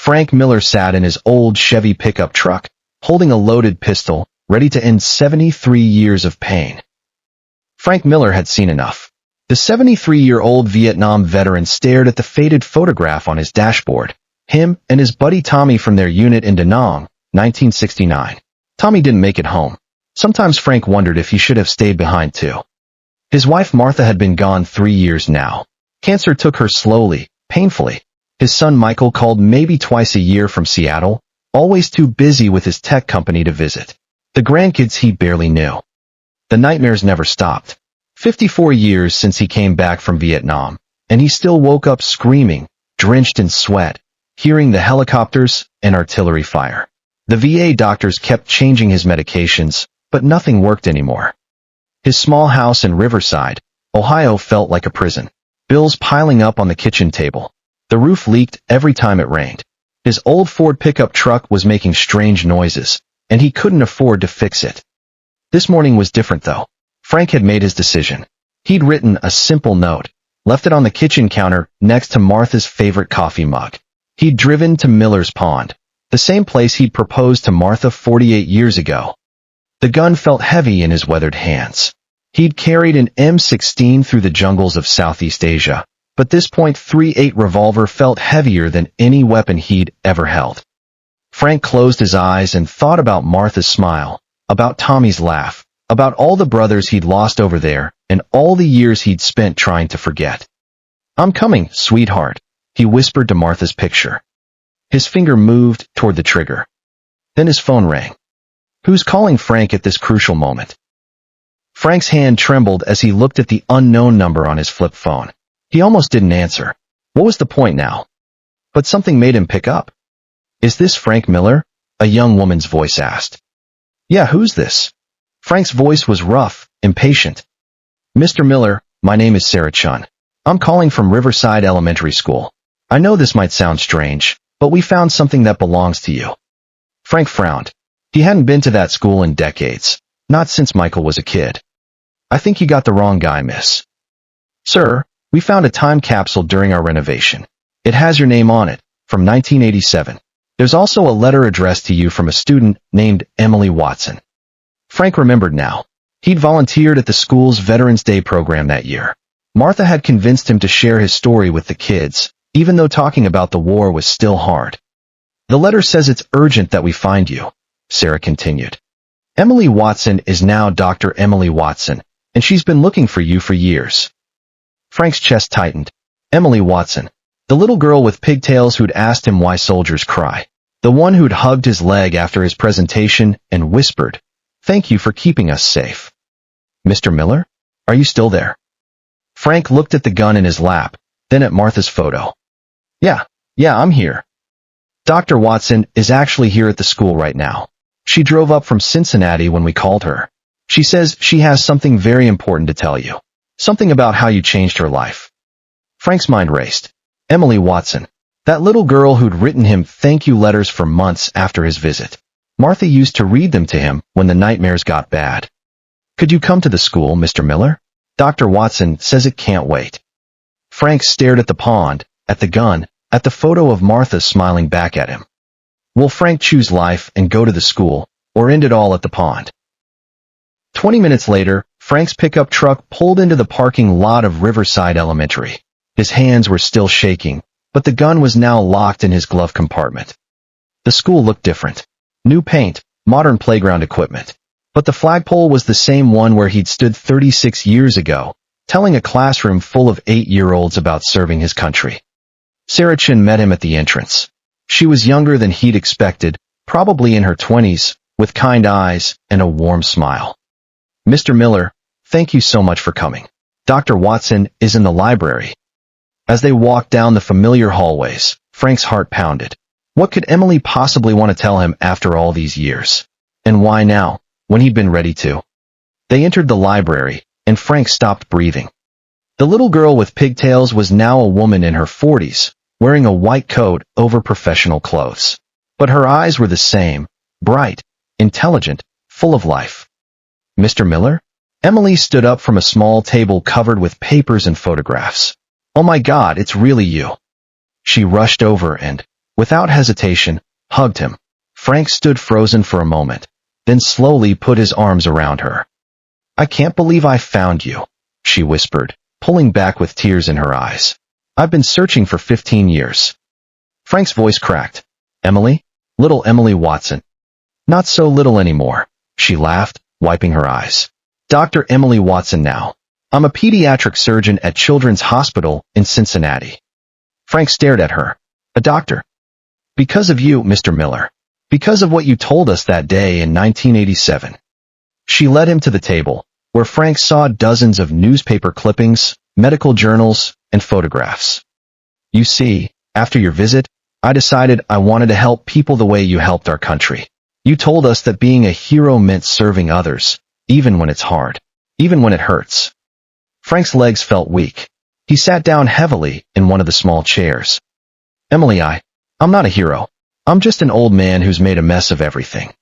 Frank Miller sat in his old Chevy pickup truck, holding a loaded pistol, ready to end 73 years of pain. Frank Miller had seen enough. The 73-year-old Vietnam veteran stared at the faded photograph on his dashboard, him and his buddy Tommy from their unit in Da Nang, 1969. Tommy didn't make it home. Sometimes Frank wondered if he should have stayed behind too. His wife Martha had been gone 3 years now. Cancer took her slowly, painfully. His son Michael called maybe twice a year from Seattle, always too busy with his tech company to visit. The grandkids he barely knew. The nightmares never stopped. 54 years since he came back from Vietnam, and he still woke up screaming, drenched in sweat, hearing the helicopters and artillery fire. The VA doctors kept changing his medications, but nothing worked anymore. His small house in Riverside, Ohio felt like a prison. Bills piling up on the kitchen table. The roof leaked every time it rained. His old Ford pickup truck was making strange noises, and he couldn't afford to fix it. This morning was different though. Frank had made his decision. He'd written a simple note, left it on the kitchen counter next to Martha's favorite coffee mug. He'd driven to Miller's Pond, the same place he'd proposed to Martha 48 years ago. The gun felt heavy in his weathered hands. He'd carried an M16 through the jungles of Southeast Asia, but this .38 revolver felt heavier than any weapon he'd ever held. Frank closed his eyes and thought about Martha's smile, about Tommy's laugh, about all the brothers he'd lost over there, and all the years he'd spent trying to forget. "I'm coming, sweetheart," he whispered to Martha's picture. His finger moved toward the trigger. Then his phone rang. Who's calling Frank at this crucial moment? Frank's hand trembled as he looked at the unknown number on his flip phone. He almost didn't answer. What was the point now? But something made him pick up. "Is this Frank Miller?" a young woman's voice asked. "Yeah, who's this?" Frank's voice was rough, impatient. "Mr. Miller, my name is Sarah Chun. I'm calling from Riverside Elementary School. I know this might sound strange, but we found something that belongs to you." Frank frowned. He hadn't been to that school in decades, not since Michael was a kid. "I think you got the wrong guy, miss." "Sir, we found a time capsule during our renovation. It has your name on it, from 1987. There's also a letter addressed to you from a student named Emily Watson." Frank remembered now. He'd volunteered at the school's Veterans Day program that year. Martha had convinced him to share his story with the kids, even though talking about the war was still hard. "The letter says it's urgent that we find you," Sarah continued. "Emily Watson is now Dr. Emily Watson, and she's been looking for you for years." Frank's chest tightened. Emily Watson. The little girl with pigtails who'd asked him why soldiers cry. The one who'd hugged his leg after his presentation and whispered, "Thank you for keeping us safe." "Mr. Miller? Are you still there?" Frank looked at the gun in his lap, then at Martha's photo. Yeah, I'm here. Dr. Watson is actually here at the school right now. She drove up from Cincinnati when we called her. She says she has something very important to tell you. Something about how you changed her life." Frank's mind raced. Emily Watson. That little girl who'd written him thank you letters for months after his visit. Martha used to read them to him when the nightmares got bad. "Could you come to the school, Mr. Miller? Dr. Watson says it can't wait." Frank stared at the pond, at the gun, at the photo of Martha smiling back at him. Will Frank choose life and go to the school, or end it all at the pond? 20 minutes later, Frank's pickup truck pulled into the parking lot of Riverside Elementary. His hands were still shaking, but the gun was now locked in his glove compartment. The school looked different. New paint, modern playground equipment. But the flagpole was the same one where he'd stood 36 years ago, telling a classroom full of 8-year-olds about serving his country. Sarah Chin met him at the entrance. She was younger than he'd expected, probably in her 20s, with kind eyes and a warm smile. "Mr. Miller, thank you so much for coming. Dr. Watson is in the library." As they walked down the familiar hallways, Frank's heart pounded. What could Emily possibly want to tell him after all these years? And why now, when he'd been ready to? They entered the library, and Frank stopped breathing. The little girl with pigtails was now a woman in her 40s, wearing a white coat over professional clothes. But her eyes were the same, bright, intelligent, full of life. "Mr. Miller?" Emily stood up from a small table covered with papers and photographs. "Oh my God, it's really you." She rushed over and, without hesitation, hugged him. Frank stood frozen for a moment, then slowly put his arms around her. "I can't believe I found you," she whispered, pulling back with tears in her eyes. "I've been searching for 15 years. Frank's voice cracked. "Emily? Little Emily Watson." "Not so little anymore," she laughed, wiping her eyes. "Dr. Emily Watson now. I'm a pediatric surgeon at Children's Hospital in Cincinnati." Frank stared at her. "A doctor?" "Because of you, Mr. Miller. Because of what you told us that day in 1987. She led him to the table, where Frank saw dozens of newspaper clippings, medical journals, and photographs. "You see, after your visit, I decided I wanted to help people the way you helped our country. You told us that being a hero meant serving others, even when it's hard, even when it hurts." Frank's legs felt weak. He sat down heavily in one of the small chairs. "Emily, I'm not a hero. I'm just an old man who's made a mess of everything."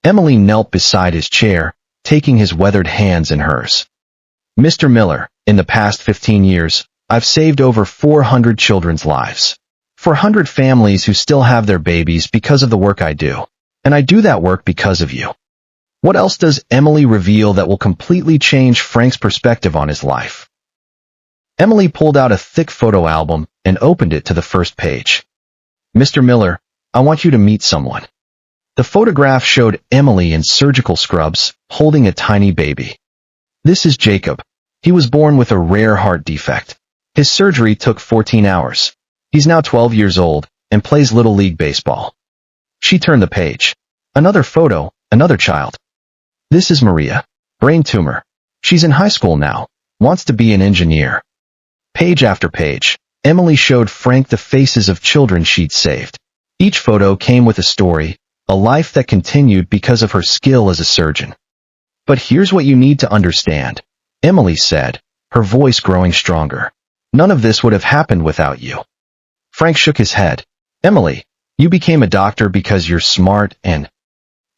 Emily knelt beside his chair, taking his weathered hands in hers. "Mr. Miller, in the past 15 years, I've saved over 400 children's lives. 400 families who still have their babies because of the work I do. And I do that work because of you." What else does Emily reveal that will completely change Frank's perspective on his life? Emily pulled out a thick photo album and opened it to the first page. "Mr. Miller, I want you to meet someone." The photograph showed Emily in surgical scrubs, holding a tiny baby. "This is Jacob. He was born with a rare heart defect. His surgery took 14 hours. He's now 12 years old and plays Little League Baseball." She turned the page. Another photo, another child. "This is Maria. Brain tumor. She's in high school now. Wants to be an engineer." Page after page, Emily showed Frank the faces of children she'd saved. Each photo came with a story, a life that continued because of her skill as a surgeon. "But here's what you need to understand," Emily said, her voice growing stronger. "None of this would have happened without you." Frank shook his head. "Emily, you became a doctor because you're smart and—"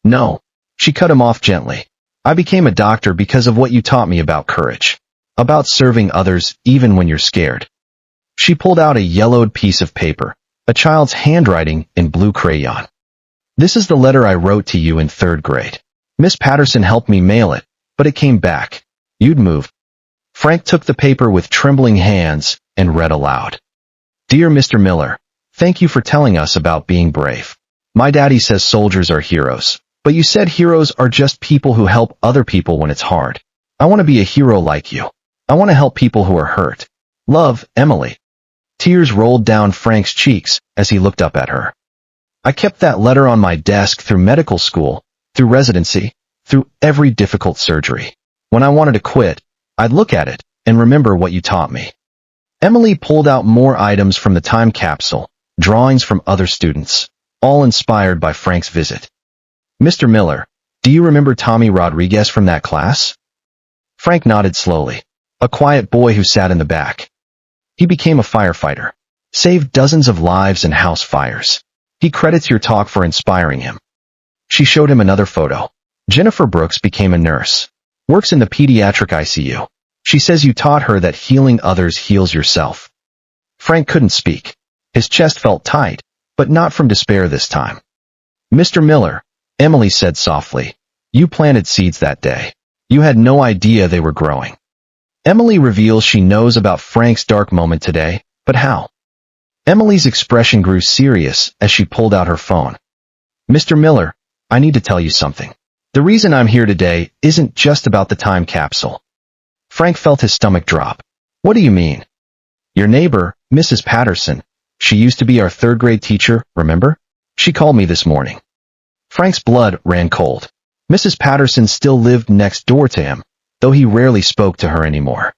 "No." She cut him off gently. "I became a doctor because of what you taught me about courage. About serving others even when you're scared." She pulled out a yellowed piece of paper, a child's handwriting in blue crayon. "This is the letter I wrote to you in 3rd grade. Miss Patterson helped me mail it, but it came back. You'd moved." Frank took the paper with trembling hands and read aloud. "Dear Mr. Miller, thank you for telling us about being brave. My daddy says soldiers are heroes, but you said heroes are just people who help other people when it's hard. I want to be a hero like you. I want to help people who are hurt. Love, Emily." Tears rolled down Frank's cheeks as he looked up at her. "I kept that letter on my desk through medical school, through residency, through every difficult surgery. When I wanted to quit, I'd look at it and remember what you taught me." Emily pulled out more items from the time capsule, drawings from other students, all inspired by Frank's visit. "Mr. Miller, do you remember Tommy Rodriguez from that class?" Frank nodded slowly. "A quiet boy who sat in the back. He became a firefighter, saved dozens of lives in house fires. He credits your talk for inspiring him." She showed him another photo. "Jennifer Brooks became a nurse. Works in the pediatric ICU. She says you taught her that healing others heals yourself." Frank couldn't speak. His chest felt tight, but not from despair this time. "Mr. Miller," Emily said softly, "you planted seeds that day. You had no idea they were growing." Emily reveals she knows about Frank's dark moment today, but how? Emily's expression grew serious as she pulled out her phone. "Mr. Miller, I need to tell you something. The reason I'm here today isn't just about the time capsule." Frank felt his stomach drop. "What do you mean?" "Your neighbor, Mrs. Patterson. She used to be our 3rd grade teacher, remember? She called me this morning." Frank's blood ran cold. Mrs. Patterson still lived next door to him, though he rarely spoke to her anymore.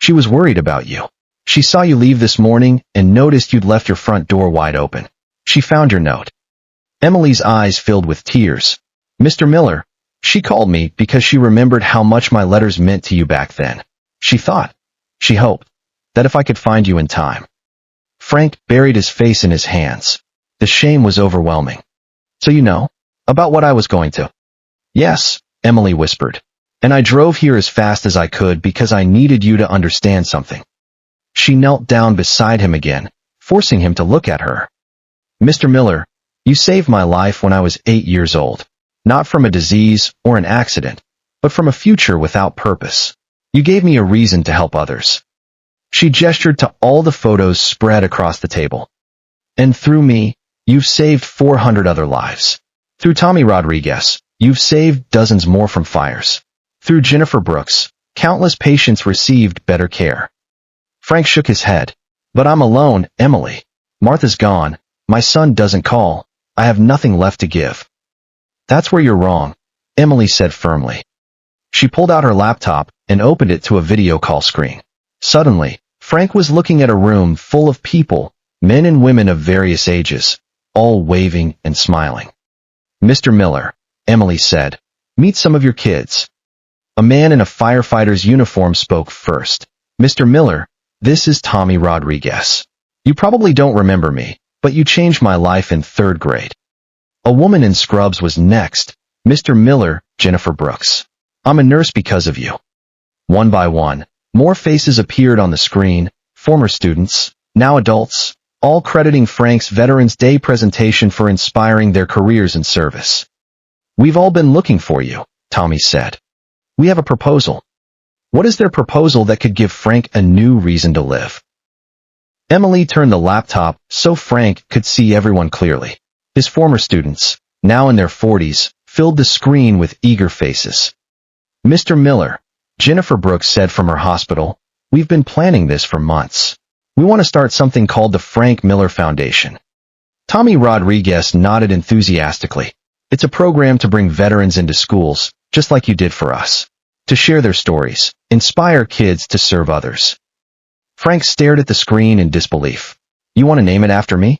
"She was worried about you. She saw you leave this morning and noticed you'd left your front door wide open. She found your note." Emily's eyes filled with tears. "Mr. Miller, she called me because she remembered how much my letters meant to you back then. She hoped, that if I could find you in time." Frank buried his face in his hands. The shame was overwhelming. "So you know about what I was going to?" "Yes," Emily whispered. "And I drove here as fast as I could because I needed you to understand something." She knelt down beside him again, forcing him to look at her. Mr. Miller, you saved my life when I was 8 years old. Not from a disease or an accident, but from a future without purpose. You gave me a reason to help others. She gestured to all the photos spread across the table. And through me, you've saved 400 other lives. Through Tommy Rodriguez, you've saved dozens more from fires. Through Jennifer Brooks, countless patients received better care. Frank shook his head. But I'm alone, Emily. Martha's gone. My son doesn't call. I have nothing left to give. That's where you're wrong, Emily said firmly. She pulled out her laptop and opened it to a video call screen. Suddenly, Frank was looking at a room full of people, men and women of various ages, all waving and smiling. Mr. Miller, Emily said, meet some of your kids. A man in a firefighter's uniform spoke first. Mr. Miller, this is Tommy Rodriguez. You probably don't remember me, but you changed my life in 3rd grade. A woman in scrubs was next. Mr. Miller, Jennifer Brooks. I'm a nurse because of you. One by one, more faces appeared on the screen, former students, now adults, all crediting Frank's Veterans Day presentation for inspiring their careers in service. We've all been looking for you, Tommy said. We have a proposal. What is their proposal that could give Frank a new reason to live? Emily turned the laptop so Frank could see everyone clearly. His former students, now in their 40s, filled the screen with eager faces. Mr. Miller, Jennifer Brooks said from her hospital, we've been planning this for months. We want to start something called the Frank Miller Foundation. Tommy Rodriguez nodded enthusiastically. It's a program to bring veterans into schools, just like you did for us. To share their stories, inspire kids to serve others. Frank stared at the screen in disbelief. You want to name it after me?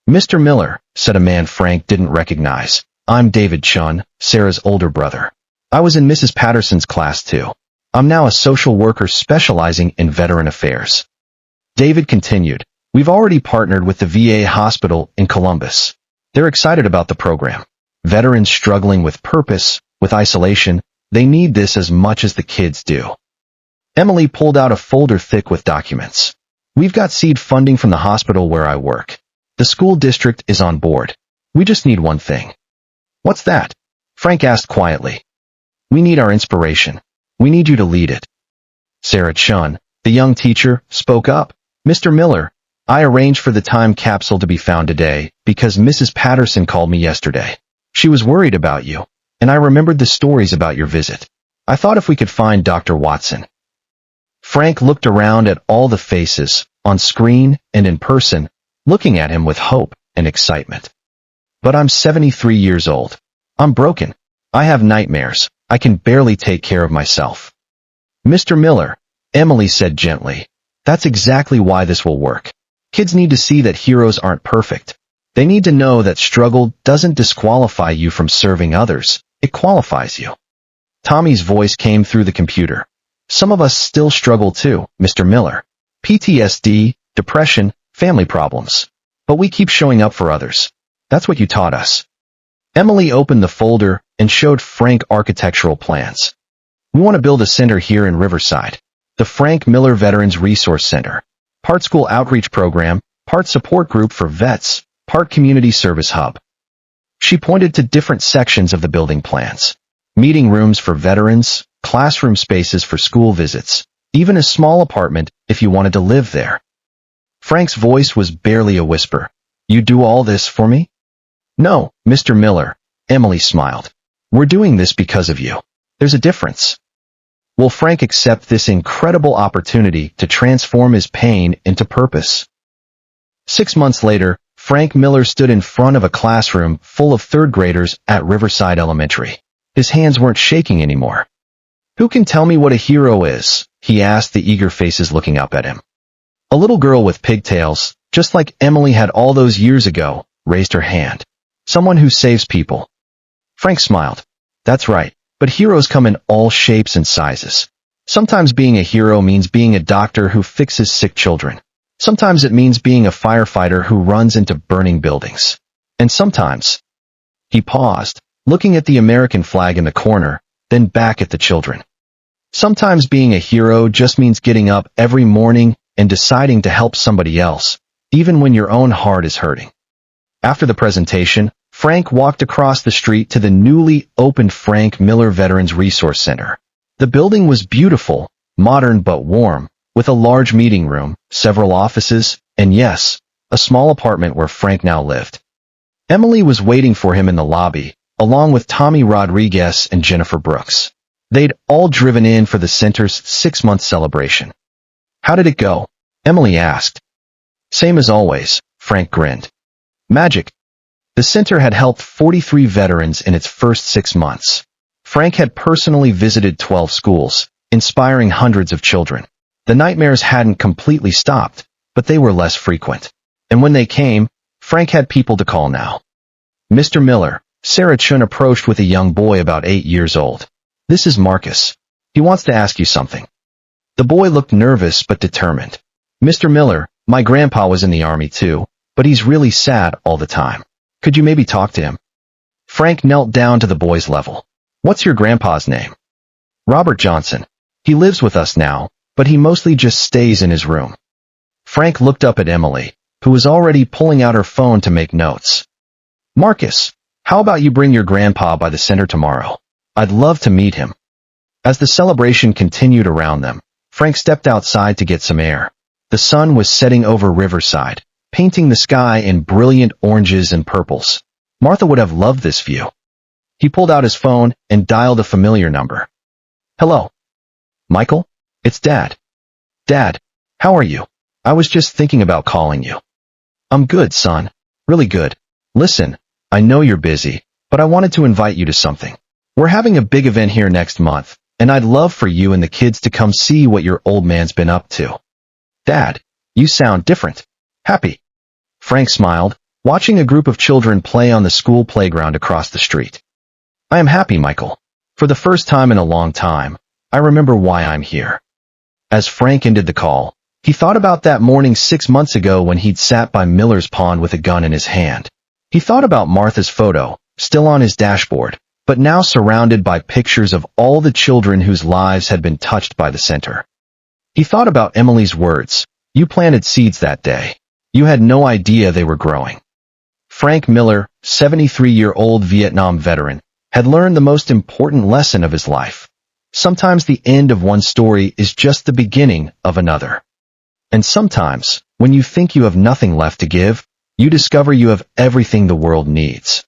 Mr. Miller, said a man Frank didn't recognize. I'm David Chun, Sarah's older brother. I was in Mrs. Patterson's class too. I'm now a social worker specializing in veteran affairs. David continued, we've already partnered with the VA hospital in Columbus. They're excited about the program. Veterans struggling with purpose, with isolation, they need this as much as the kids do. Emily pulled out a folder thick with documents. We've got seed funding from the hospital where I work. The school district is on board. We just need one thing. What's that? Frank asked quietly. We need our inspiration. We need you to lead it. Sarah Chun, the young teacher, spoke up. Mr. Miller, I arranged for the time capsule to be found today because Mrs. Patterson called me yesterday. She was worried about you, and I remembered the stories about your visit. I thought if we could find Dr. Watson. Frank looked around at all the faces, on screen and in person, looking at him with hope and excitement. But I'm 73 years old. I'm broken. I have nightmares. I can barely take care of myself. Mr. Miller, Emily said gently, that's exactly why this will work. Kids need to see that heroes aren't perfect. They need to know that struggle doesn't disqualify you from serving others. It qualifies you. Tommy's voice came through the computer. Some of us still struggle too, Mr. Miller. PTSD, depression, family problems. But we keep showing up for others. That's what you taught us. Emily opened the folder and showed Frank architectural plans. We want to build a center here in Riverside. The Frank Miller Veterans Resource Center. Part school outreach program, part support group for vets, part community service hub. She pointed to different sections of the building plans. Meeting rooms for veterans, classroom spaces for school visits, even a small apartment if you wanted to live there. Frank's voice was barely a whisper. You do all this for me? No, Mr. Miller, Emily smiled. We're doing this because of you. There's a difference. Will Frank accept this incredible opportunity to transform his pain into purpose? 6 months later, Frank Miller stood in front of a classroom full of 3rd graders at Riverside Elementary. His hands weren't shaking anymore. Who can tell me what a hero is? He asked the eager faces looking up at him. A little girl with pigtails, just like Emily had all those years ago, raised her hand. Someone who saves people. Frank smiled. That's right, but heroes come in all shapes and sizes. Sometimes being a hero means being a doctor who fixes sick children. Sometimes it means being a firefighter who runs into burning buildings. And sometimes... He paused, looking at the American flag in the corner, then back at the children. Sometimes being a hero just means getting up every morning and deciding to help somebody else, even when your own heart is hurting. After the presentation, Frank walked across the street to the newly opened Frank Miller Veterans Resource Center. The building was beautiful, modern but warm, with a large meeting room, several offices, and yes, a small apartment where Frank now lived. Emily was waiting for him in the lobby, along with Tommy Rodriguez and Jennifer Brooks. They'd all driven in for the center's 6-month celebration. "How did it go?" Emily asked. "Same as always," Frank grinned. "Magic." The center had helped 43 veterans in its first 6 months. Frank had personally visited 12 schools, inspiring hundreds of children. The nightmares hadn't completely stopped, but they were less frequent. And when they came, Frank had people to call now. "Mr. Miller," Sarah Chun approached with a young boy about 8 years old. "This is Marcus. He wants to ask you something." The boy looked nervous but determined. "Mr. Miller, my grandpa was in the army too, but he's really sad all the time. Could you maybe talk to him?" Frank knelt down to the boy's level. "What's your grandpa's name?" "Robert Johnson. He lives with us now, but he mostly just stays in his room." Frank looked up at Emily, who was already pulling out her phone to make notes. "Marcus, how about you bring your grandpa by the center tomorrow? I'd love to meet him." As the celebration continued around them, Frank stepped outside to get some air. The sun was setting over Riverside, painting the sky in brilliant oranges and purples. Martha would have loved this view. He pulled out his phone and dialed a familiar number. "Hello. Michael? It's Dad." "Dad, how are you? I was just thinking about calling you." "I'm good, son. Really good. Listen, I know you're busy, but I wanted to invite you to something. We're having a big event here next month, and I'd love for you and the kids to come see what your old man's been up to." "Dad, you sound different. Happy." Frank smiled, watching a group of children play on the school playground across the street. "I am happy, Michael. For the first time in a long time, I remember why I'm here." As Frank ended the call, he thought about that morning 6 months ago when he'd sat by Miller's pond with a gun in his hand. He thought about Martha's photo, still on his dashboard, but now surrounded by pictures of all the children whose lives had been touched by the center. He thought about Emily's words, "You planted seeds that day. You had no idea they were growing." Frank Miller, 73-year-old Vietnam veteran, had learned the most important lesson of his life. Sometimes the end of one story is just the beginning of another. And sometimes, when you think you have nothing left to give, you discover you have everything the world needs.